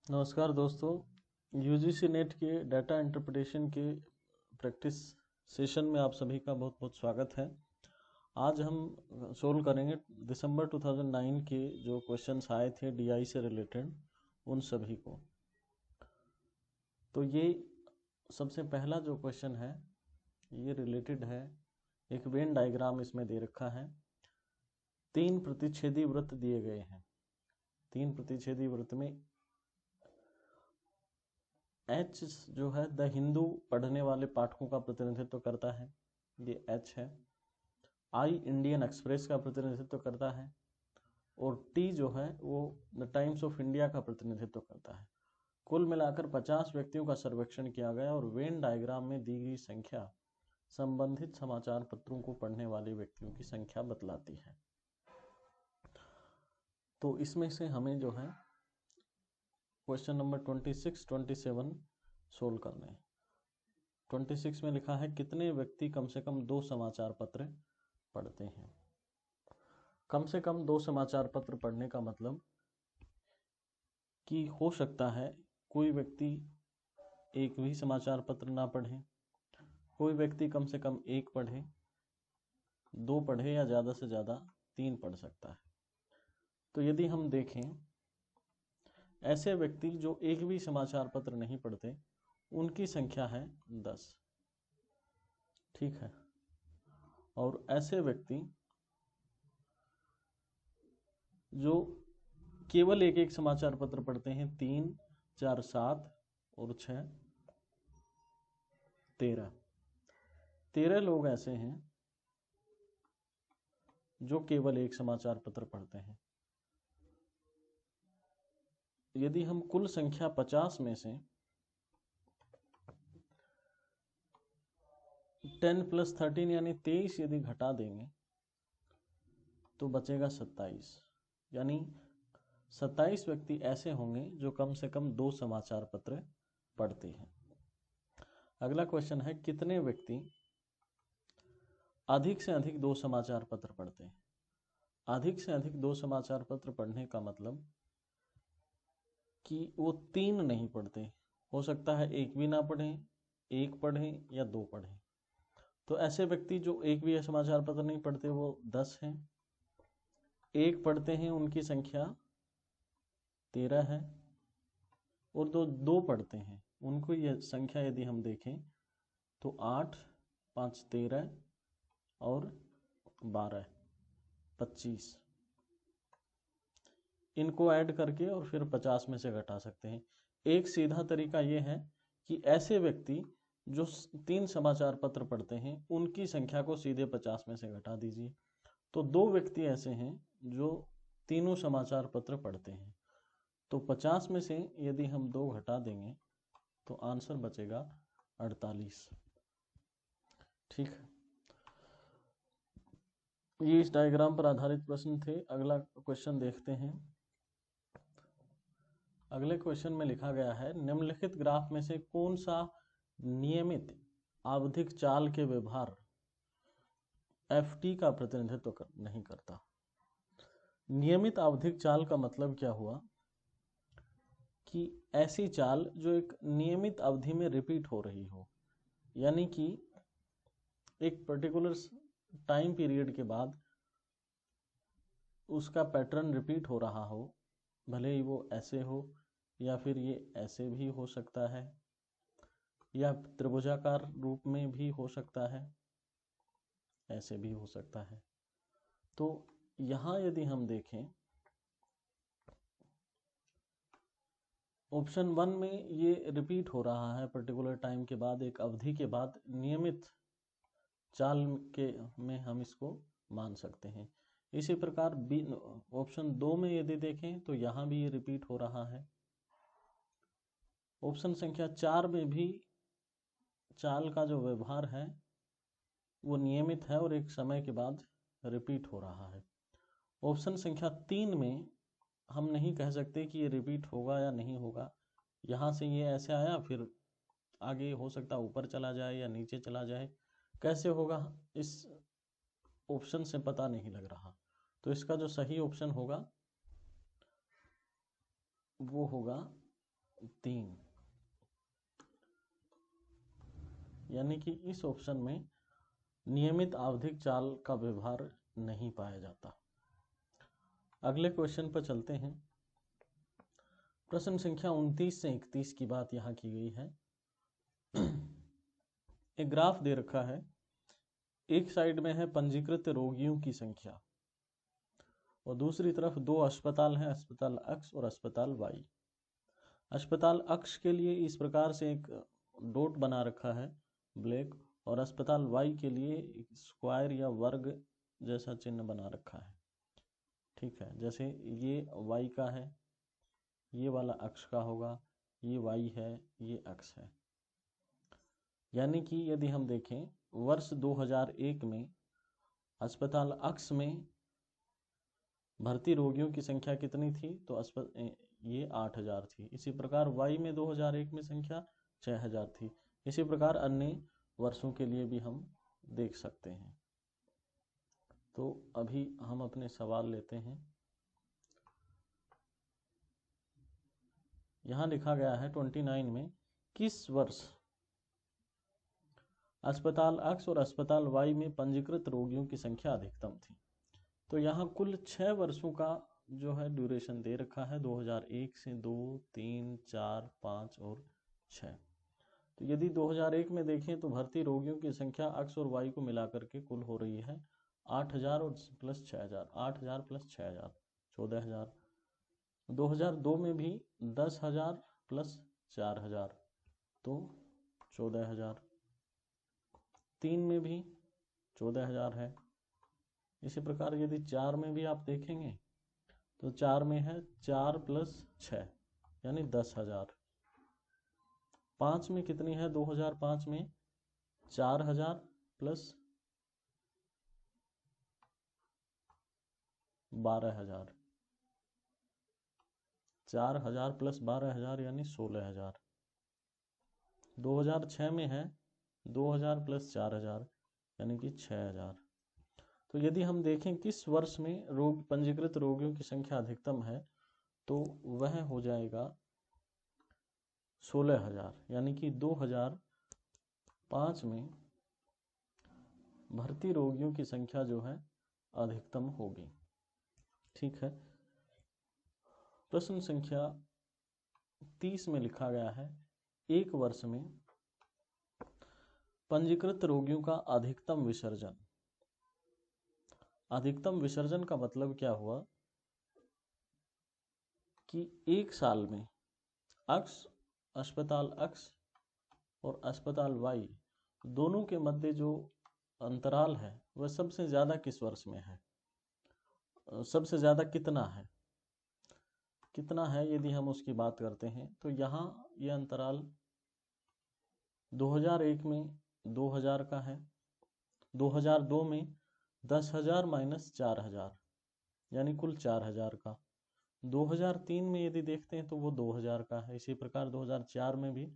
नमस्कार दोस्तों। UGC net के डाटा इंटरप्रिटेशन के प्रैक्टिस सेशन में आप सभी का बहुत बहुत स्वागत है। आज हम सोल्व करेंगे दिसंबर 2009 के जो क्वेश्चंस आए थे डीआई से रिलेटेड उन सभी को। तो ये सबसे पहला जो क्वेश्चन है ये रिलेटेड है, एक वेन डायग्राम इसमें दे रखा है। 3 प्रतिच्छेदी वृत्त दिए गए हैं। 3 प्रतिच्छेदी वृत्त में एच जो है द हिंदू पढ़ने वाले पाठकों का प्रतिनिधित्व करता है, ये एच है। आई इंडियन एक्सप्रेस का प्रतिनिधित्व करता है और टी जो है वो द टाइम्स ऑफ इंडिया का प्रतिनिधित्व करता है। कुल मिलाकर 50 व्यक्तियों का सर्वेक्षण किया गया और वेन डायग्राम में दी गई संख्या संबंधित समाचार पत्रों को पढ़ने वाले व्यक्तियों की संख्या बतलाती है। तो इसमें से हमें जो है क्वेश्चन नंबर 26, 27 सोल्व करने हैं। 26 में लिखा है कितने व्यक्ति कम से कम 2 समाचार पत्र पढ़ते हैं। कम से कम 2 समाचार पत्र पढ़ने का मतलब कि हो सकता है कोई व्यक्ति एक भी समाचार पत्र ना पढ़े, कोई व्यक्ति कम से कम 1 पढ़े, 2 पढ़े या ज़्यादा से ज़्यादा 3 पढ़ सकता है। तो यदि हम देखें ऐसे व्यक्ति जो एक भी समाचार पत्र नहीं पढ़ते उनकी संख्या है 10, ठीक है। और ऐसे व्यक्ति जो केवल एक एक समाचार पत्र पढ़ते हैं 3, 4, 7 और 6, 13 लोग ऐसे हैं जो केवल एक समाचार पत्र पढ़ते हैं। यदि हम कुल संख्या 50 में से 10 + 13 यानी 23 यदि घटा देंगे तो बचेगा 27, यानी 27 व्यक्ति ऐसे होंगे जो कम से कम 2 समाचार पत्र पढ़ते हैं। अगला क्वेश्चन है कितने व्यक्ति अधिक से अधिक 2 समाचार पत्र पढ़ते हैं। अधिक से अधिक 2 समाचार पत्र पढ़ने का मतलब कि वो 3 नहीं पढ़ते, हो सकता है 1 भी ना पढ़ें, 1 पढ़ें या 2 पढ़ें। तो ऐसे व्यक्ति जो एक भी समाचार पत्र नहीं पढ़ते वो 10 हैं। 1 पढ़ते हैं उनकी संख्या 13 है और 2 पढ़ते हैं उनको ये संख्या यदि हम देखें तो 8, 5, 13 और 12, 25। इनको ऐड करके और फिर 50 में से घटा सकते हैं। एक सीधा तरीका ये है कि ऐसे व्यक्ति जो 3 समाचार पत्र पढ़ते हैं उनकी संख्या को सीधे 50 में से घटा दीजिए। तो 2 व्यक्ति ऐसे हैं जो तीनों समाचार पत्र पढ़ते हैं, तो 50 में से यदि हम 2 घटा देंगे तो आंसर बचेगा 48, ठीक है। ये इस डायग्राम पर आधारित प्रश्न थे। अगला क्वेश्चन देखते हैं। अगले क्वेश्चन में लिखा गया है निम्नलिखित ग्राफ में से कौन सा नियमित आवधिक चाल के व्यवहार एफटी का प्रतिनिधित्व नहीं करता। नियमित आवधिक चाल का मतलब क्या हुआ कि ऐसी चाल जो एक नियमित अवधि में रिपीट हो रही हो, यानी कि एक पर्टिकुलर टाइम पीरियड के बाद उसका पैटर्न रिपीट हो रहा हो, भले ही वो ऐसे हो या फिर ये ऐसे भी हो सकता है या त्रिभुजाकार रूप में भी हो सकता है, ऐसे भी हो सकता है। तो यहाँ यदि हम देखें ऑप्शन 1 में ये रिपीट हो रहा है पर्टिकुलर टाइम के बाद, एक अवधि के बाद नियमित चाल के में हम इसको मान सकते हैं। इसी प्रकार बी ऑप्शन 2 में यदि देखें तो यहाँ भी ये रिपीट हो रहा है। ऑप्शन संख्या 4 में भी चाल का जो व्यवहार है वो नियमित है और एक समय के बाद रिपीट हो रहा है। ऑप्शन संख्या 3 में हम नहीं कह सकते कि ये रिपीट होगा या नहीं होगा। यहाँ से ये ऐसे आया फिर आगे हो सकता है ऊपर चला जाए या नीचे चला जाए, कैसे होगा इस ऑप्शन से पता नहीं लग रहा। तो इसका जो सही ऑप्शन होगा वो होगा 3, यानी कि इस ऑप्शन में नियमित आवधिक चाल का व्यवहार नहीं पाया जाता। अगले क्वेश्चन पर चलते हैं। प्रश्न संख्या 29 से 31 की बात यहाँ की गई है। एक ग्राफ दे रखा है, एक साइड में है पंजीकृत रोगियों की संख्या और दूसरी तरफ दो अस्पताल हैं, अस्पताल X और अस्पताल Y। अस्पताल X के लिए इस प्रकार से एक डॉट बना रखा है ब्लैक, और अस्पताल Y के लिए एक स्क्वायर या वर्ग जैसा चिन्ह बना रखा है। ठीक है, जैसे ये Y का है, ये वाला X का होगा, ये Y है, ये X है। यानी कि यदि हम देखें वर्ष 2001 में अस्पताल X में भर्ती रोगियों की संख्या कितनी थी, तो ये 8000 थी। इसी प्रकार Y में 2001 में संख्या 6000 थी। इसी प्रकार अन्य वर्षों के लिए भी हम देख सकते हैं। तो अभी हम अपने सवाल लेते हैं। यहाँ लिखा गया है 29 में, किस वर्ष अस्पताल X और अस्पताल Y में पंजीकृत रोगियों की संख्या अधिकतम थी। तो यहाँ कुल 6 वर्षों का जो है ड्यूरेशन दे रखा है, 2001 से 2, 3, 4, 5 और 6। तो यदि 2001 में देखें तो भर्ती रोगियों की संख्या X और Y को मिलाकर के कुल हो रही है 8000 और प्लस 6000, 8000 प्लस 6000 14000। 2002 में भी 10000 प्लस 4000 तो 14000। 3 में भी 14000 है। इसी प्रकार यदि 4 में भी आप देखेंगे तो 4 में है 4 प्लस 6 यानी 10000। 5 में कितनी है, 2005 में 4000 प्लस 12000, 4000 प्लस 12000 यानी 16000। 2006 में है 2000 प्लस 4000 यानी कि 6000। तो यदि हम देखें किस वर्ष में पंजीकृत रोगियों की संख्या अधिकतम है, तो वह हो जाएगा 16000, यानी कि 2005 में भर्ती रोगियों की संख्या जो है अधिकतम होगी। ठीक है। प्रश्न संख्या 30 में लिखा गया है, एक वर्ष में पंजीकृत रोगियों का अधिकतम विसर्जन। अधिकतम विसर्जन का मतलब क्या हुआ कि एक साल में अस्पताल X और अस्पताल Y दोनों के मध्य जो अंतराल है वह सबसे ज्यादा किस वर्ष में है, सबसे ज्यादा कितना है यदि हम उसकी बात करते हैं तो यहाँ यह अंतराल 2001 में 2000 का है, 2002 में 10000 माइनस 4000 यानी कुल 4000 का, 2003 में यदि देखते हैं तो वो 2000 का है। इसी प्रकार 2004 में भी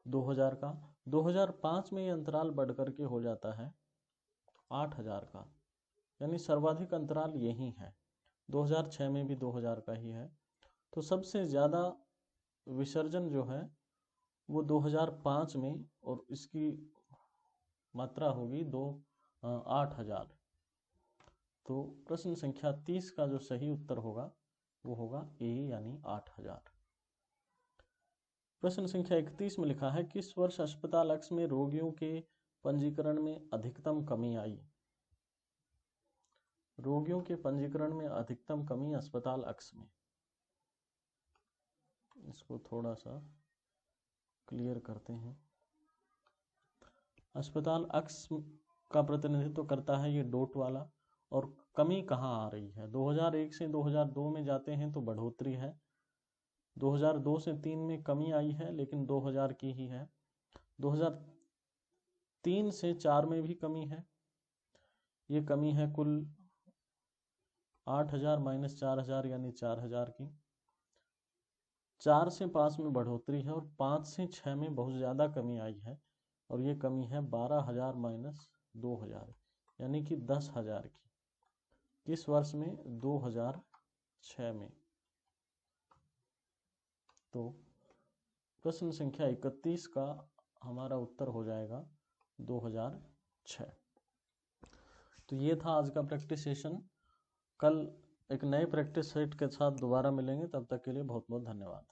2000 का, 2005 में ये अंतराल बढ़ करके हो जाता है 8000 का, यानी सर्वाधिक अंतराल यही है। 2006 में भी 2000 का ही है। तो सबसे ज़्यादा विसर्जन जो है वो 2005 में, और इसकी मात्रा होगी 8000। तो प्रश्न संख्या 30 का जो सही उत्तर होगा वो होगा ए यानी 8000। प्रश्न संख्या 31 में लिखा है, किस वर्ष अस्पताल X में रोगियों के पंजीकरण में अधिकतम कमी आई। रोगियों के पंजीकरण में अधिकतम कमी अस्पताल X में, इसको थोड़ा सा क्लियर करते हैं। अस्पताल X का प्रतिनिधित्व करता है ये डॉट वाला, और कमी कहाँ आ रही है, 2001 से 2002 में जाते हैं तो बढ़ोतरी है, 2002 से 3 में कमी आई है लेकिन 2000 की ही है, 2003 से 4 में भी कमी है, ये कमी है कुल 8000 माइनस 4000 यानी 4000 की, 4 से 5 में बढ़ोतरी है और 5 से 6 में बहुत ज़्यादा कमी आई है, और ये कमी है 12000 माइनस 2000 यानी कि 10000 की। किस वर्ष में, 2006 में। तो प्रश्न संख्या 31 का हमारा उत्तर हो जाएगा 2006। तो ये था आज का प्रैक्टिस सेशन। कल एक नए प्रैक्टिस सेट के साथ दोबारा मिलेंगे, तब तक के लिए बहुत बहुत धन्यवाद।